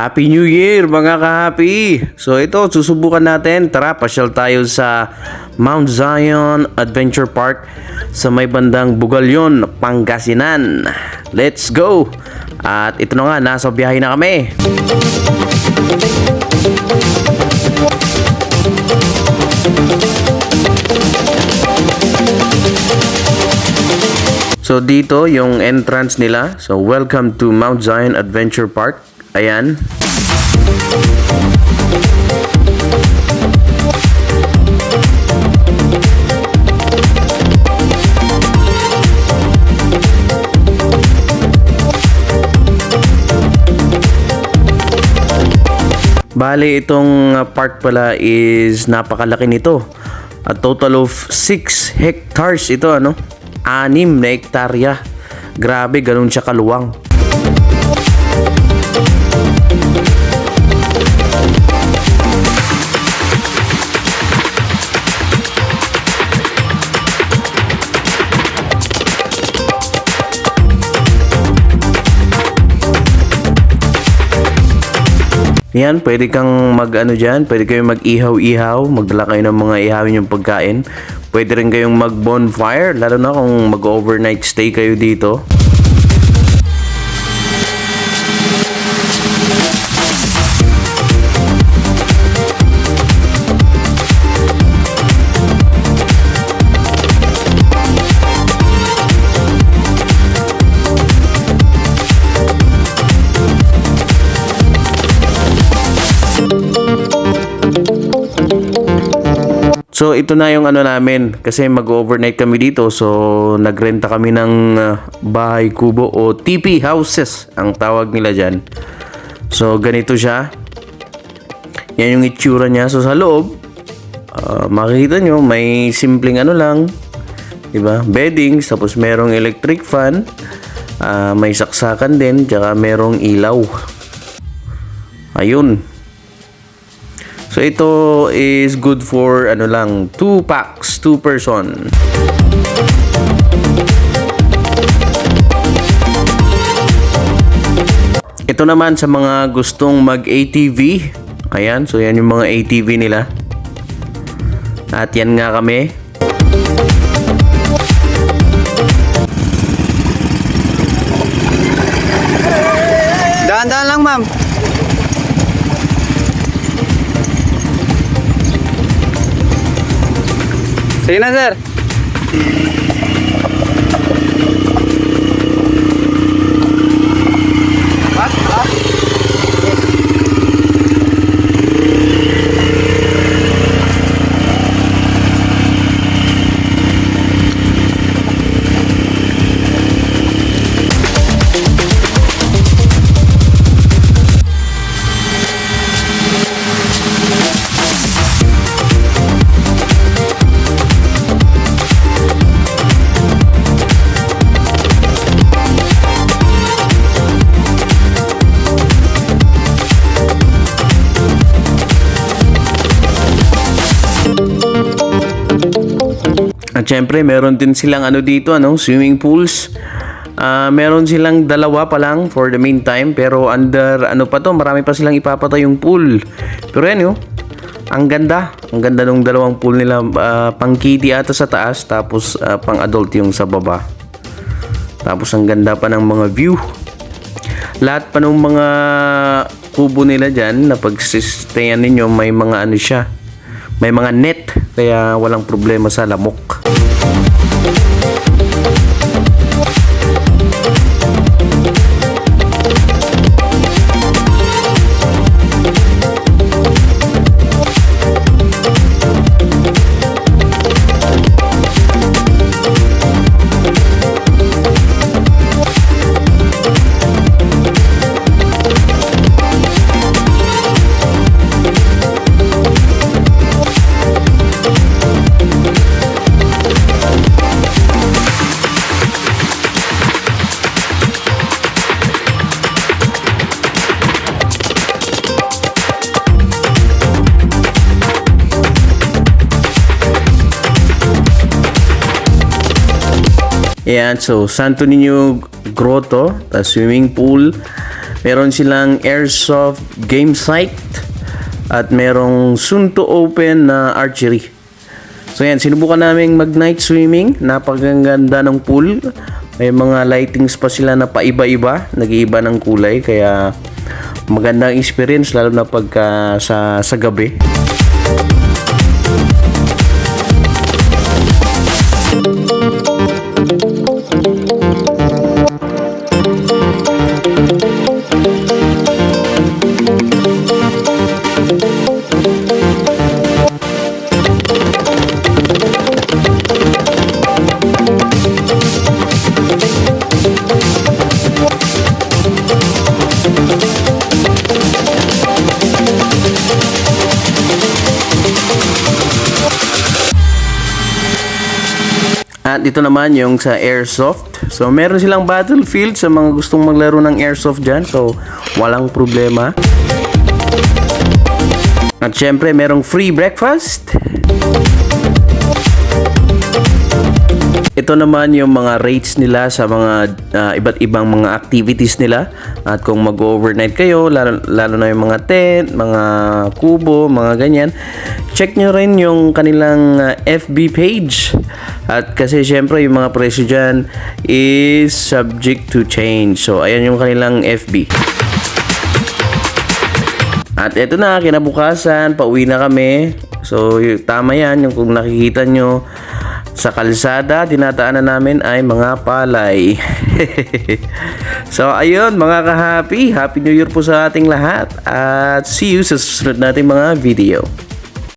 Happy New Year mga ka-happy! So ito, susubukan natin. Tara, pasyal tayo sa Mount Zion Adventure Park sa may bandang Bugalyon, Pangasinan. Let's go! At ito na nga, nasa biyahe na kami. So dito yung entrance nila. So welcome to Mount Zion Adventure Park. Ayan. Bali itong park pala is napakalaki nito. A total of 6 hectares ito, ano? 6 na hektarya. Grabe, ganun siya kaluwang. Yan, pwede kang mag-ano dyan, pwede kayong mag-ihaw-ihaw, magdala kayo ng mga ihawin yung pagkain. Pwede rin kayong mag-bonfire, lalo na kung mag-overnight stay kayo dito. So ito na yung ano namin kasi mag-overnight kami dito, so nagrenta kami ng bahay kubo o TP houses ang tawag nila dyan. So ganito siya. Yan yung itsura niya. So sa loob makikita nyo may simpleng ano lang, diba? Beddings, tapos merong electric fan, may saksakan din, tsaka merong ilaw. Ayun. So ito is good for ano lang, 2 packs, 2 person. Ito naman sa mga gustong mag-ATV. Ayan, so yan yung mga ATV nila. At yan nga kami. Dahan-dahan lang, ma'am. Sige na, sir. At syempre, meron din silang ano dito, ano, swimming pools. Meron silang 2 pa lang for the meantime, pero under ano pa to, marami pa silang ipapatay yung pool. Pero yan yun, ang ganda nung 2 pool nila, pang kiddie ata sa taas, tapos pang adult yung sa baba. Tapos ang ganda pa ng mga view. Lahat pa ng mga kubo nila dyan na pag-stayan ninyo, may mga ano siya, may mga net, kaya walang problema sa lamok. Ayan, so Santo Niño Grotto, swimming pool, Meron silang airsoft game site at merong soon to open na archery. So yan, sinubukan namin mag night swimming. Napakaganda ng pool. May mga lightings pa sila na paiba-iba, nag-iiba ng kulay, kaya magandang experience lalo na pagka sa gabi. At ito naman yung sa airsoft. So meron silang battlefield sa mga gustong maglaro ng airsoft dyan. So walang problema. At syempre merong free breakfast. Ito naman yung mga rates nila sa mga iba't ibang mga activities nila. At kung mag-overnight kayo, lalo na yung mga tent, mga kubo, mga ganyan, check nyo rin yung kanilang FB page. At kasi syempre yung mga presyo dyan is subject to change. So ayan yung kanilang FB. At eto na, kinabukasan, pauwi na kami. So tama yan, yung kung nakikita nyo sa kalsada, dinadaanan namin ay mga palay. So ayun mga ka-happy, Happy New Year po sa ating lahat. At see you sa susunod nating mga video.